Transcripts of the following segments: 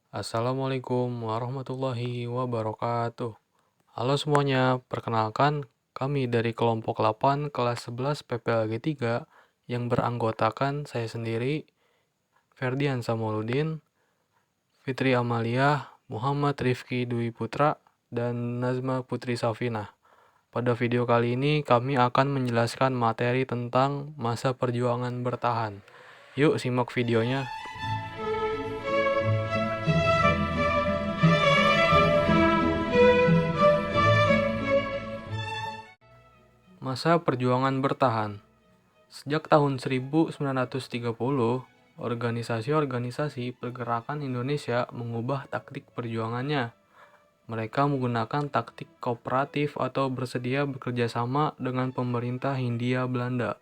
Assalamualaikum warahmatullahi wabarakatuh. Halo semuanya, perkenalkan kami dari kelompok 8 kelas 11 PPLG 3 yang beranggotakan saya sendiri, Ferdian Samoludin, Fitri Amalia, Muhammad Rifki Dwi Putra, dan Nazma Putri Safina. Pada video kali ini kami akan menjelaskan materi tentang masa perjuangan bertahan. Yuk simak videonya. Masa perjuangan bertahan. Sejak tahun 1930, organisasi-organisasi pergerakan Indonesia mengubah taktik perjuangannya. Mereka menggunakan taktik kooperatif atau bersedia bekerja sama dengan pemerintah Hindia Belanda.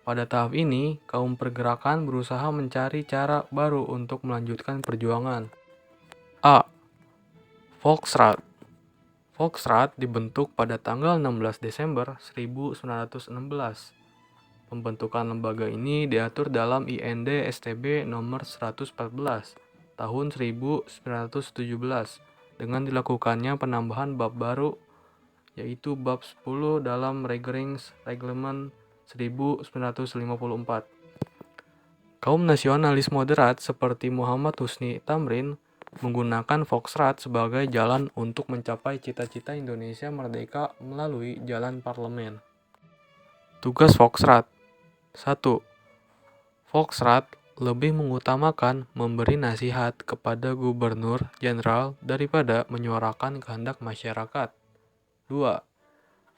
Pada tahap ini, kaum pergerakan berusaha mencari cara baru untuk melanjutkan perjuangan. A. Volksraad. Volksraad dibentuk pada tanggal 16 Desember 1916. Pembentukan lembaga ini diatur dalam IND STB nomor 114 tahun 1917 dengan dilakukannya penambahan bab baru yaitu bab 10 dalam Reglement 1954. Kaum nasionalis moderat seperti Muhammad Husni Tamrin menggunakan Volksraad sebagai jalan untuk mencapai cita-cita Indonesia merdeka melalui jalan parlemen. Tugas Volksraad 1. Volksraad lebih mengutamakan memberi nasihat kepada gubernur jenderal daripada menyuarakan kehendak masyarakat. 2.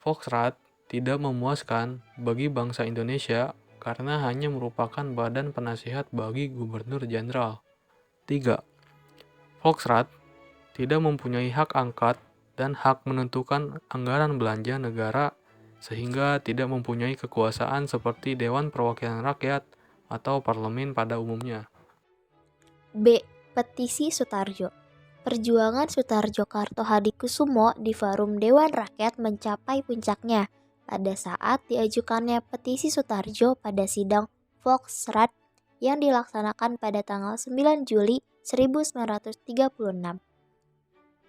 Volksraad tidak memuaskan bagi bangsa Indonesia karena hanya merupakan badan penasihat bagi gubernur jenderal. 3. Volksraad tidak mempunyai hak angkat dan hak menentukan anggaran belanja negara sehingga tidak mempunyai kekuasaan seperti Dewan Perwakilan Rakyat atau parlemen pada umumnya. B. Petisi Sutarjo. Perjuangan Sutarjo Kartohadikusumo di Forum Dewan Rakyat mencapai puncaknya pada saat diajukannya petisi Sutarjo pada sidang Volksraad yang dilaksanakan pada tanggal 9 Juli 1936.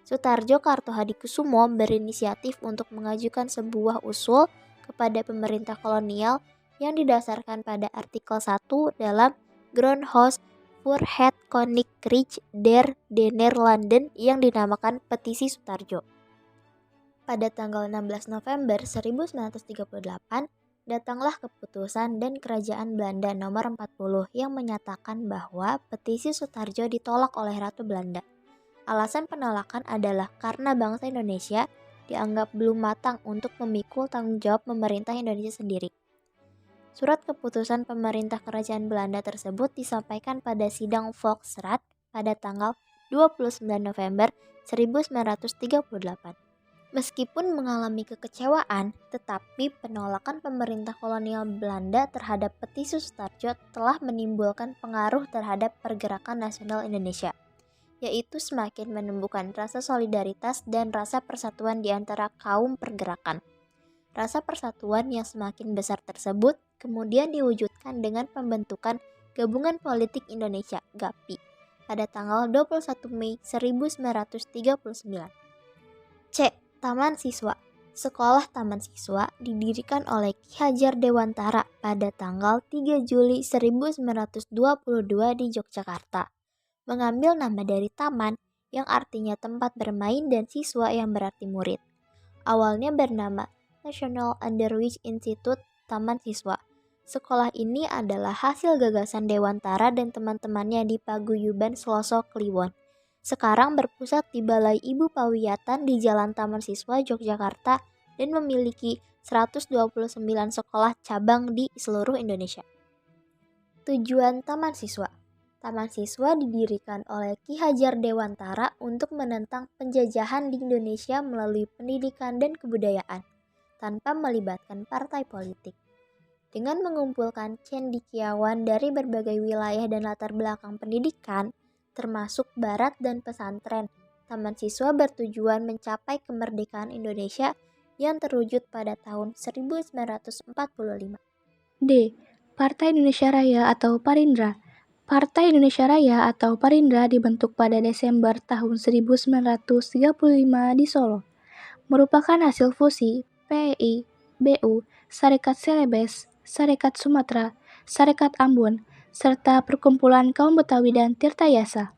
Sutarjo Kartohadikusumo berinisiatif untuk mengajukan sebuah usul kepada pemerintah kolonial yang didasarkan pada artikel 1 dalam Grondwet voor het Koninkrijk der Nederlanden yang dinamakan Petisi Sutarjo. Pada tanggal 16 November 1938, datanglah keputusan dan Kerajaan Belanda nomor 40 yang menyatakan bahwa petisi Sutarjo ditolak oleh Ratu Belanda. Alasan penolakan adalah karena bangsa Indonesia dianggap belum matang untuk memikul tanggung jawab pemerintah Indonesia sendiri. Surat keputusan pemerintah Kerajaan Belanda tersebut disampaikan pada sidang Volksraad pada tanggal 29 November 1938. Meskipun mengalami kekecewaan, tetapi penolakan pemerintah kolonial Belanda terhadap petisi Sutarjo telah menimbulkan pengaruh terhadap pergerakan nasional Indonesia, yaitu semakin menumbuhkan rasa solidaritas dan rasa persatuan di antara kaum pergerakan. Rasa persatuan yang semakin besar tersebut kemudian diwujudkan dengan pembentukan Gabungan Politik Indonesia (GAPI) pada tanggal 21 Mei 1939. C. Taman Siswa. Sekolah Taman Siswa didirikan oleh Ki Hajar Dewantara pada tanggal 3 Juli 1922 di Yogyakarta, mengambil nama dari taman yang artinya tempat bermain dan siswa yang berarti murid. Awalnya bernama National Underwich Institute Taman Siswa. Sekolah ini adalah hasil gagasan Dewantara dan teman-temannya di Paguyuban Sloso Kliwon. Sekarang berpusat di Balai Ibu Pawiyatan di Jalan Taman Siswa, Yogyakarta dan memiliki 129 sekolah cabang di seluruh Indonesia. Tujuan Taman Siswa. Taman Siswa didirikan oleh Ki Hajar Dewantara untuk menentang penjajahan di Indonesia melalui pendidikan dan kebudayaan, tanpa melibatkan partai politik. Dengan mengumpulkan cendekiawan dari berbagai wilayah dan latar belakang pendidikan, termasuk barat dan pesantren, Taman Siswa bertujuan mencapai kemerdekaan Indonesia yang terwujud pada tahun 1945. D. Partai Indonesia Raya atau Parindra. Partai Indonesia Raya atau Parindra dibentuk pada Desember tahun 1935 di Solo. Merupakan hasil fusi PEI, BU, Sarekat Celebes, Sarekat Sumatera, Sarekat Ambon, serta Perkumpulan Kaum Betawi dan Tirtayasa.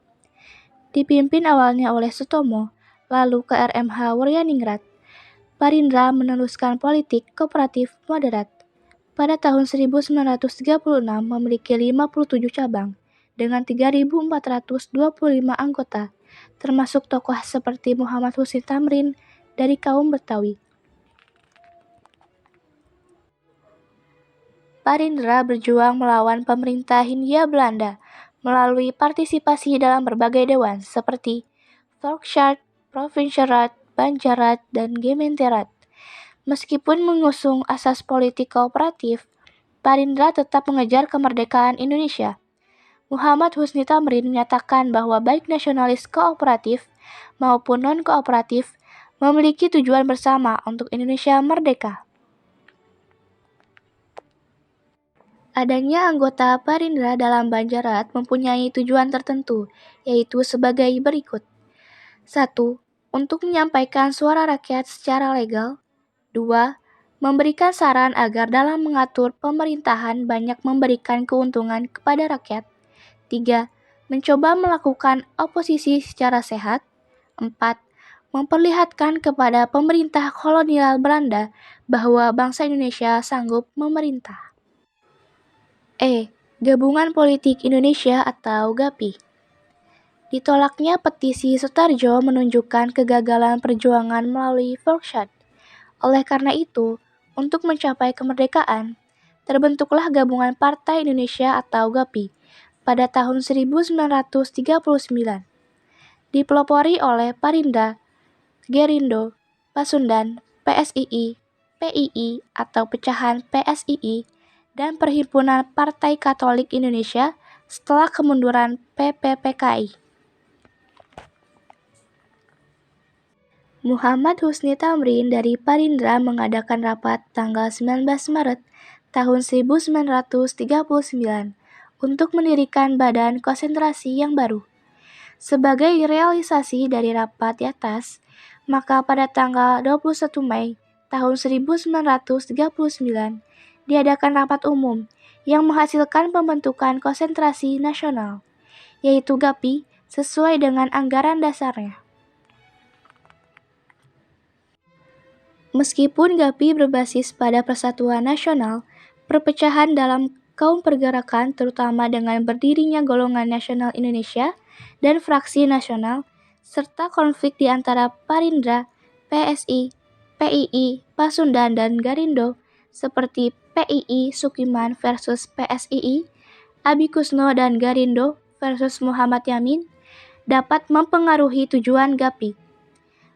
Dipimpin awalnya oleh Sutomo, lalu ke RMH Wuryaningrat. Parindra meneruskan politik kooperatif moderat. Pada tahun 1936 memiliki 57 cabang dengan 3.425 anggota, termasuk tokoh seperti Muhammad Husni Tamrin dari kaum Betawi. Parindra berjuang melawan pemerintah Hindia Belanda melalui partisipasi dalam berbagai dewan seperti Volksraad, Provinciëraad, Banjarraad, dan Gemeenteraad. Meskipun mengusung asas politik kooperatif, Parindra tetap mengejar kemerdekaan Indonesia. Muhammad Husni Tamrin menyatakan bahwa baik nasionalis kooperatif maupun non-kooperatif memiliki tujuan bersama untuk Indonesia merdeka. Adanya anggota Parindra dalam Banjarraad mempunyai tujuan tertentu, yaitu sebagai berikut. 1. Untuk menyampaikan suara rakyat secara legal. 2. Memberikan saran agar dalam mengatur pemerintahan banyak memberikan keuntungan kepada rakyat. 3. Mencoba melakukan oposisi secara sehat. 4. Memperlihatkan kepada pemerintah kolonial Belanda bahwa bangsa Indonesia sanggup memerintah. Gabungan Politik Indonesia atau GAPI. Ditolaknya petisi Sutarjo menunjukkan kegagalan perjuangan melalui Volksraad. Oleh karena itu, untuk mencapai kemerdekaan, terbentuklah Gabungan Partai Indonesia atau GAPI pada tahun 1939. Dipelopori oleh Parindra, Gerindo, Pasundan, PSII, PII atau pecahan PSII, dan Perhimpunan Partai Katolik Indonesia setelah kemunduran PPPKI. Muhammad Husni Tamrin dari Parindra mengadakan rapat tanggal 19 Maret tahun 1939 untuk mendirikan badan konsentrasi yang baru. Sebagai realisasi dari rapat di atas, maka pada tanggal 21 Mei tahun 1939 diadakan rapat umum yang menghasilkan pembentukan konsentrasi nasional, yaitu GAPI sesuai dengan anggaran dasarnya. Meskipun GAPI berbasis pada persatuan nasional, perpecahan dalam kaum pergerakan terutama dengan berdirinya Golongan Nasional Indonesia dan Fraksi Nasional, serta konflik di antara Parindra, PSI, PII, Pasundan, dan Garindo, seperti PII Sukiman versus PSII, Abi Kusno dan Garindo versus Muhammad Yamin, dapat mempengaruhi tujuan GAPI.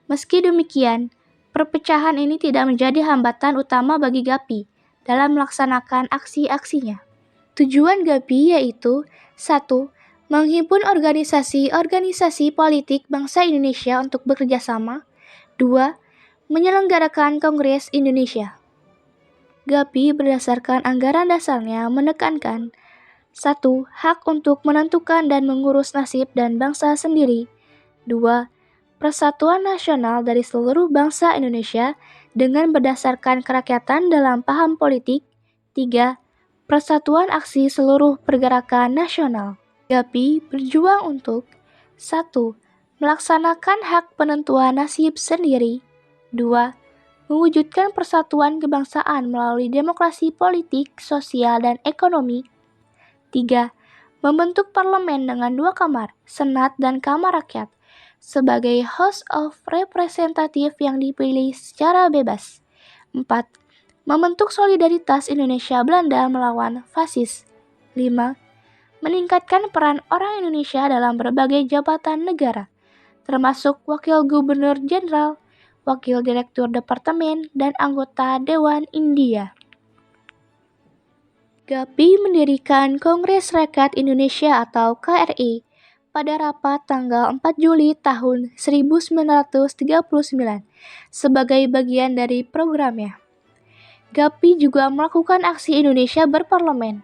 Meski demikian, perpecahan ini tidak menjadi hambatan utama bagi GAPI dalam melaksanakan aksi-aksinya. Tujuan GAPI yaitu 1. Menghimpun organisasi-organisasi politik bangsa Indonesia untuk bekerja sama. 2. Menyelenggarakan Kongres Indonesia. GAPI berdasarkan anggaran dasarnya menekankan 1. Hak untuk menentukan dan mengurus nasib dan bangsa sendiri. 2. Persatuan nasional dari seluruh bangsa Indonesia dengan berdasarkan kerakyatan dalam paham politik. 3. Persatuan aksi seluruh pergerakan nasional. GAPI berjuang untuk 1. Melaksanakan hak penentuan nasib sendiri. 2. Mewujudkan persatuan kebangsaan melalui demokrasi politik, sosial, dan ekonomi. 3. Membentuk parlemen dengan 2 kamar, Senat dan Kamar Rakyat, sebagai House of Representative yang dipilih secara bebas. 4. Membentuk solidaritas Indonesia-Belanda melawan fasis. 5. Meningkatkan peran orang Indonesia dalam berbagai jabatan negara, termasuk Wakil Gubernur Jenderal, Wakil Direktur Departemen, dan anggota Dewan India. GAPI mendirikan Kongres Rakyat Indonesia atau KRI pada rapat tanggal 4 Juli tahun 1939 sebagai bagian dari programnya. GAPI juga melakukan aksi Indonesia berparlemen.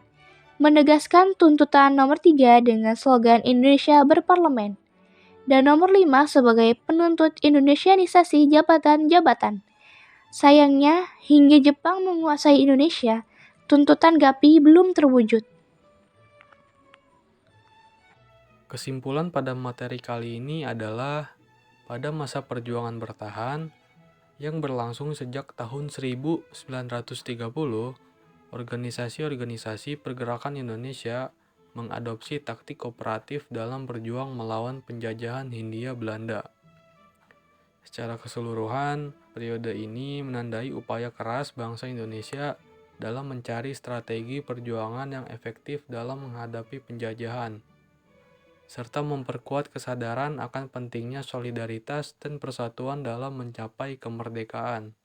menegaskan tuntutan nomor 3 dengan slogan Indonesia berparlemen, dan nomor 5 sebagai penuntut Indonesianisasi jabatan-jabatan. Sayangnya, hingga Jepang menguasai Indonesia, tuntutan GAPI belum terwujud. Kesimpulan pada materi kali ini adalah pada masa perjuangan bertahan yang berlangsung sejak tahun 1930, organisasi-organisasi pergerakan Indonesia mengadopsi taktik kooperatif dalam berjuang melawan penjajahan Hindia Belanda. Secara keseluruhan, periode ini menandai upaya keras bangsa Indonesia dalam mencari strategi perjuangan yang efektif dalam menghadapi penjajahan, serta memperkuat kesadaran akan pentingnya solidaritas dan persatuan dalam mencapai kemerdekaan.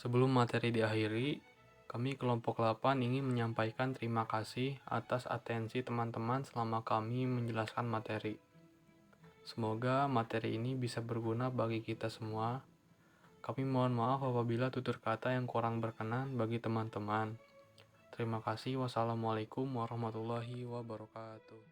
Sebelum materi diakhiri, kami kelompok 8 ingin menyampaikan terima kasih atas atensi teman-teman selama kami menjelaskan materi. Semoga materi ini bisa berguna bagi kita semua. Kami mohon maaf apabila tutur kata yang kurang berkenan bagi teman-teman. Terima kasih. Wassalamualaikum warahmatullahi wabarakatuh.